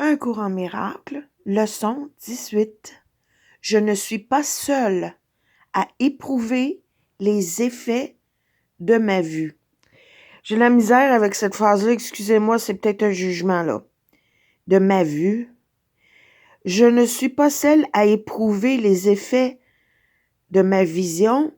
Un cours en miracle, leçon 18. Je ne suis pas seule à éprouver les effets de ma vue. J'ai la misère avec cette phrase-là, excusez-moi, c'est peut-être un jugement là. De ma vue. Je ne suis pas seule à éprouver les effets de ma vision,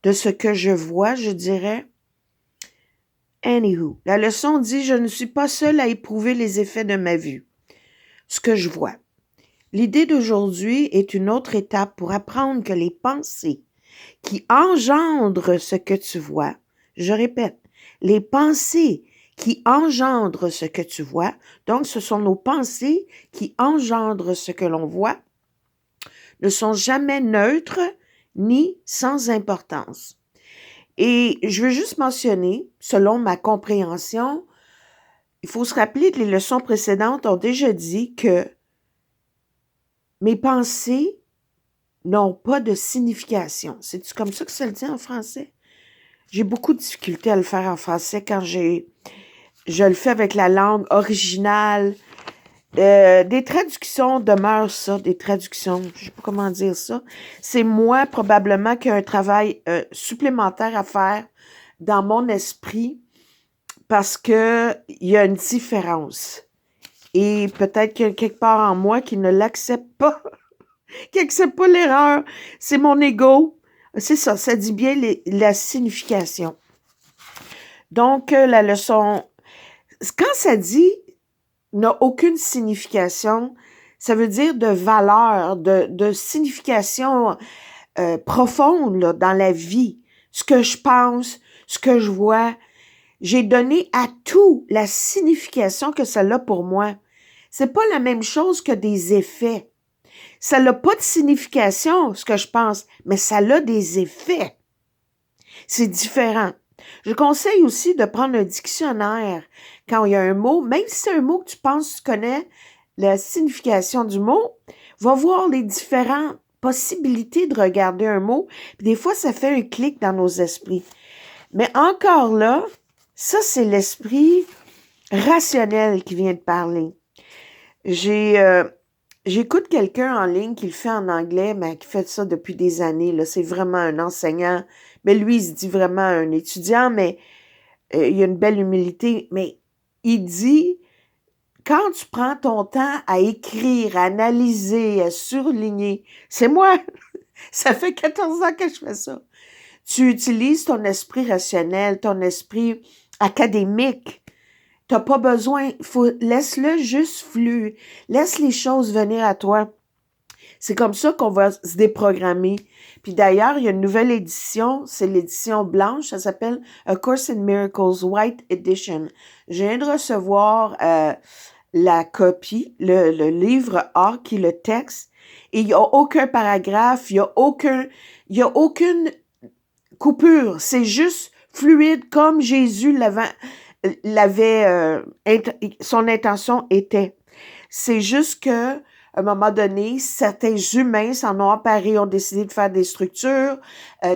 de ce que je vois, je dirais. Anywho, la leçon dit « Je ne suis pas seule à éprouver les effets de ma vue, ce que je vois. » L'idée d'aujourd'hui est une autre étape pour apprendre que les pensées qui engendrent ce que tu vois, je répète, les pensées qui engendrent ce que tu vois, donc ce sont nos pensées qui engendrent ce que l'on voit, ne sont jamais neutres ni sans importance. Et je veux juste mentionner, selon ma compréhension, il faut se rappeler que les leçons précédentes ont déjà dit que mes pensées n'ont pas de signification. C'est comme ça que ça le dit en français? J'ai beaucoup de difficulté à le faire en français quand je le fais avec la langue originale. Des traductions demeurent ça, des traductions, je ne sais pas comment dire ça. C'est moi probablement qui ai un travail supplémentaire à faire dans mon esprit parce que il y a une différence. Et peut-être qu'il y a quelque part en moi qui ne l'accepte pas, qui n'accepte pas l'erreur. C'est mon ego. C'est ça, ça dit bien la signification. Donc, la leçon, quand ça dit n'a aucune signification, ça veut dire de valeur, de signification profonde là, dans la vie. Ce que je pense, ce que je vois, j'ai donné à tout la signification que ça a pour moi. C'est pas la même chose que des effets. Ça n'a pas de signification, ce que je pense, mais ça a des effets. C'est différent. Je conseille aussi de prendre un dictionnaire quand il y a un mot, même si c'est un mot que tu penses que tu connais la signification du mot, va voir les différentes possibilités de regarder un mot. Puis des fois, ça fait un clic dans nos esprits. Mais encore là, ça, c'est l'esprit rationnel qui vient de parler. J'écoute quelqu'un en ligne qui le fait en anglais, mais qui fait ça depuis des années. Là. C'est vraiment un enseignant. Mais lui, il se dit vraiment un étudiant, mais il a une belle humilité. Mais il dit, quand tu prends ton temps à écrire, à analyser, à surligner, c'est moi. Ça fait 14 ans que je fais ça. Tu utilises ton esprit rationnel, ton esprit académique. T'as pas besoin, laisse-le juste fluer. Laisse les choses venir à toi. C'est comme ça qu'on va se déprogrammer. Puis d'ailleurs, il y a une nouvelle édition, c'est l'édition blanche, ça s'appelle A Course in Miracles White Edition. Je viens de recevoir la copie, le livre A qui est le texte, et il n'y a aucun paragraphe, il y a aucune coupure, c'est juste fluide comme Jésus son intention était. C'est juste que, à un moment donné, certains humains s'en ont emparé, ont décidé de faire des structures,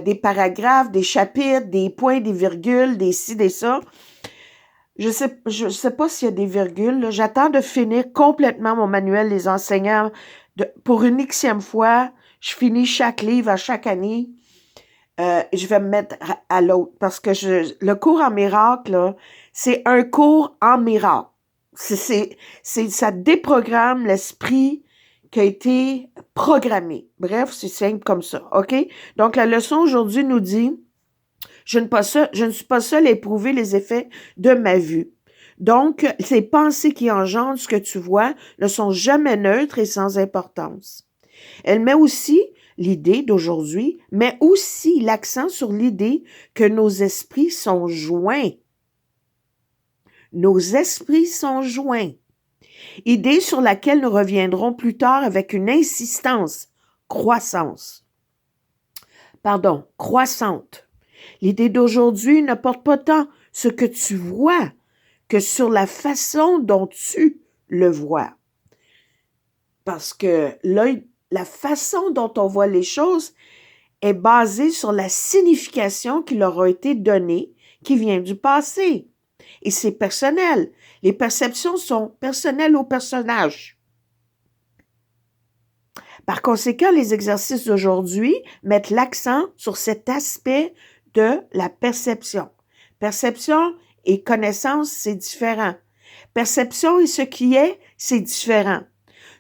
des paragraphes, des chapitres, des points, des virgules, des ci, des ça. Je sais pas s'il y a des virgules. Là. J'attends de finir complètement mon manuel des enseignants. Pour une xème fois, je finis chaque livre à chaque année. Je vais me mettre à l'autre parce que le cours en miracle, là, c'est un cours en miracle. Ça déprogramme l'esprit qui a été programmé. Bref, c'est simple comme ça, OK? Donc, la leçon aujourd'hui nous dit, je ne suis pas seule à éprouver les effets de ma vue. Donc, ces pensées qui engendrent ce que tu vois ne sont jamais neutres et sans importance. Elle met aussi l'idée d'aujourd'hui, mais aussi l'accent sur l'idée que nos esprits sont joints. Nos esprits sont joints. Idée sur laquelle nous reviendrons plus tard avec une insistance croissante. L'idée d'aujourd'hui ne porte pas tant ce que tu vois que sur la façon dont tu le vois. Parce que la façon dont on voit les choses est basée sur la signification qui leur a été donnée, qui vient du passé. et c'est personnel. Les perceptions sont personnelles au personnage. Par conséquent, les exercices d'aujourd'hui mettent l'accent sur cet aspect de la perception. Perception et connaissance, c'est différent. Perception et ce qui est, c'est différent.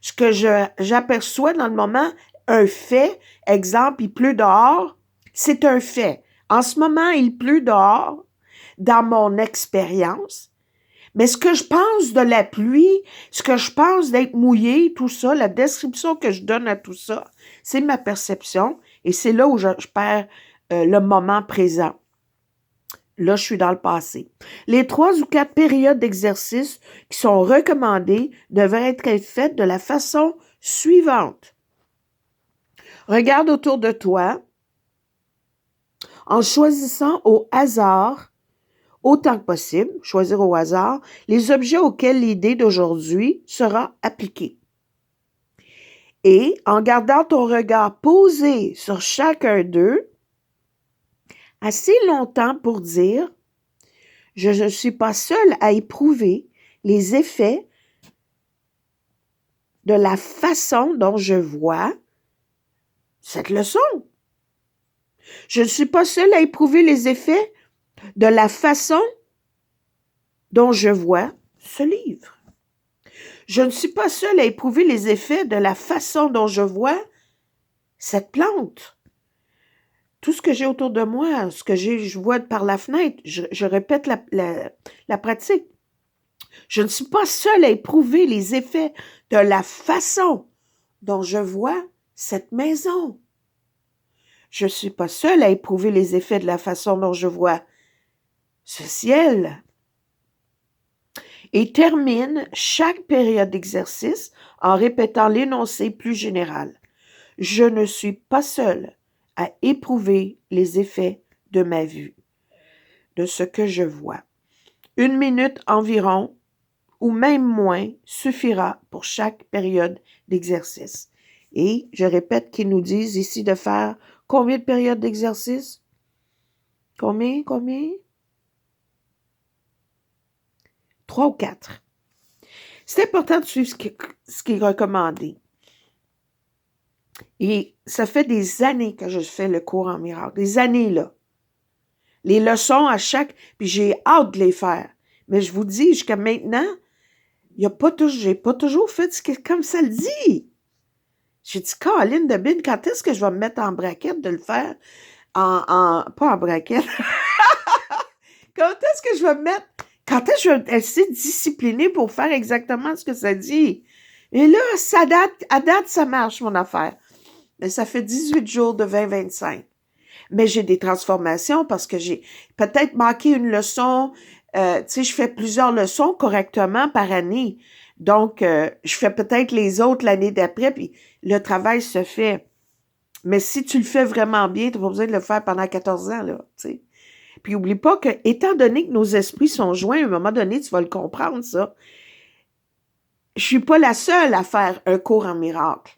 Ce que j'aperçois dans le moment, un fait, exemple, il pleut dehors, c'est un fait. En ce moment, il pleut dehors, dans mon expérience, mais ce que je pense de la pluie, ce que je pense d'être mouillé, tout ça, la description que je donne à tout ça, c'est ma perception et c'est là où je perds le moment présent. Là, je suis dans le passé. Les 3 ou 4 périodes d'exercice qui sont recommandées devraient être faites de la façon suivante. Regarde autour de toi en choisissant au hasard, autant que possible, choisir au hasard, les objets auxquels l'idée d'aujourd'hui sera appliquée. Et en gardant ton regard posé sur chacun d'eux, assez longtemps pour dire « Je ne suis pas seul à éprouver les effets de la façon dont je vois cette leçon. Je ne suis pas seul à éprouver les effets de la façon dont je vois ce livre. Je ne suis pas seul à éprouver les effets de la façon dont je vois cette plante. Tout ce que j'ai autour de moi, ce que je vois par la fenêtre, je répète la pratique. Je ne suis pas seul à éprouver les effets de la façon dont je vois cette maison. Je ne suis pas seul à éprouver les effets de la façon dont je vois ce ciel. Et termine chaque période d'exercice en répétant l'énoncé plus général. Je ne suis pas seul à éprouver les effets de ma vue, de ce que je vois. 1 minute environ, ou même moins, suffira pour chaque période d'exercice. Et je répète qu'ils nous disent ici de faire combien de périodes d'exercice? Combien? 3 ou 4. C'est important de suivre ce qui est recommandé. Et ça fait des années que je fais le cours en miracle. Des années, là. Les leçons à chaque... Puis j'ai hâte de les faire. Mais je vous dis, jusqu'à maintenant, j'ai pas toujours fait comme ça le dit. J'ai dit, Caroline de Bin, quand est-ce que je vais me mettre en braquette de le faire? Pas en braquette. Quand est-ce que je vais me mettre... Quand est-ce que je vais être assez disciplinée pour faire exactement ce que ça dit? Et là, à date, ça marche, mon affaire. Mais ça fait 18 jours de 20-25. Mais j'ai des transformations parce que j'ai peut-être manqué une leçon. Tu sais, je fais plusieurs leçons correctement par année. Donc, je fais peut-être les autres l'année d'après, puis le travail se fait. Mais si tu le fais vraiment bien, tu n'as pas besoin de le faire pendant 14 ans, là, tu sais. Puis, oublie pas que, étant donné que nos esprits sont joints, à un moment donné, tu vas le comprendre, ça. Je suis pas la seule à faire un cours en miracle.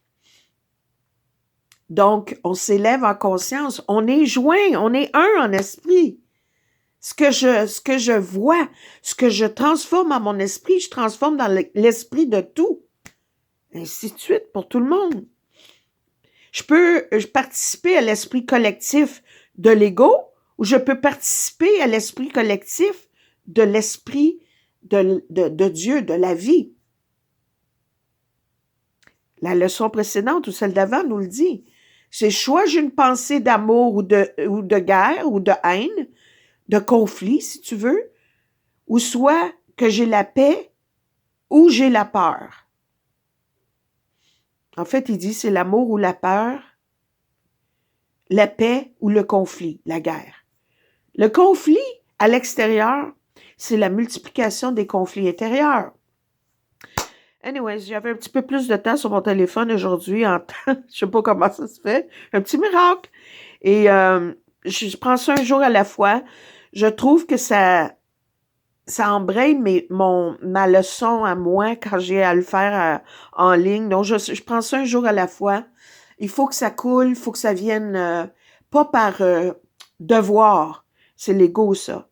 Donc, on s'élève en conscience. On est joints, on est un en esprit. Ce que je vois, ce que je transforme à mon esprit, je transforme dans l'esprit de tout. Ainsi de suite pour tout le monde. Je peux participer à l'esprit collectif de l'ego ou je peux participer à l'esprit collectif de l'esprit de Dieu, de la vie. La leçon précédente ou celle d'avant nous le dit. C'est soit j'ai une pensée d'amour ou de guerre ou de haine, de conflit, si tu veux, ou soit que j'ai la paix ou j'ai la peur. En fait, il dit c'est l'amour ou la peur, la paix ou le conflit, la guerre. Le conflit à l'extérieur, c'est la multiplication des conflits intérieurs. Anyways, j'avais un petit peu plus de temps sur mon téléphone aujourd'hui en temps. Je sais pas comment ça se fait. Un petit miracle. Et je prends ça un jour à la fois. Je trouve que ça embraye ma leçon à moi quand j'ai à le faire en ligne. Donc, je prends ça un jour à la fois. Il faut que ça coule, il faut que ça vienne pas par devoir. C'est l'ego, ça.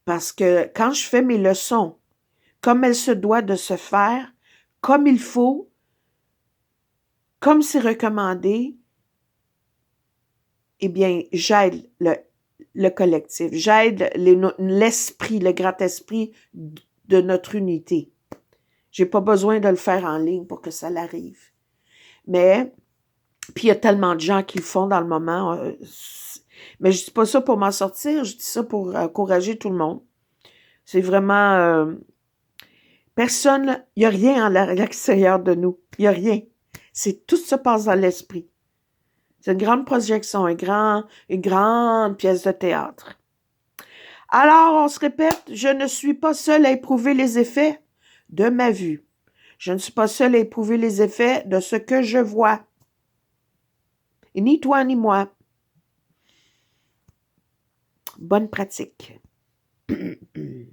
Parce que quand je fais mes leçons, comme elles se doit de se faire, comme il faut, comme c'est recommandé, eh bien, j'aide le collectif, j'aide l'esprit, le grand esprit de notre unité. J'ai pas besoin de le faire en ligne pour que ça l'arrive. Mais, puis il y a tellement de gens qui le font dans le moment. Mais je dis pas ça pour m'en sortir, je dis ça pour encourager tout le monde. C'est vraiment... personne, il n'y a rien à l'extérieur de nous. Il n'y a rien. Tout se passe dans l'esprit. C'est une grande projection, une grande pièce de théâtre. Alors, on se répète, je ne suis pas seule à éprouver les effets de ma vue. Je ne suis pas seule à éprouver les effets de ce que je vois. Et ni toi ni moi. Bonne pratique.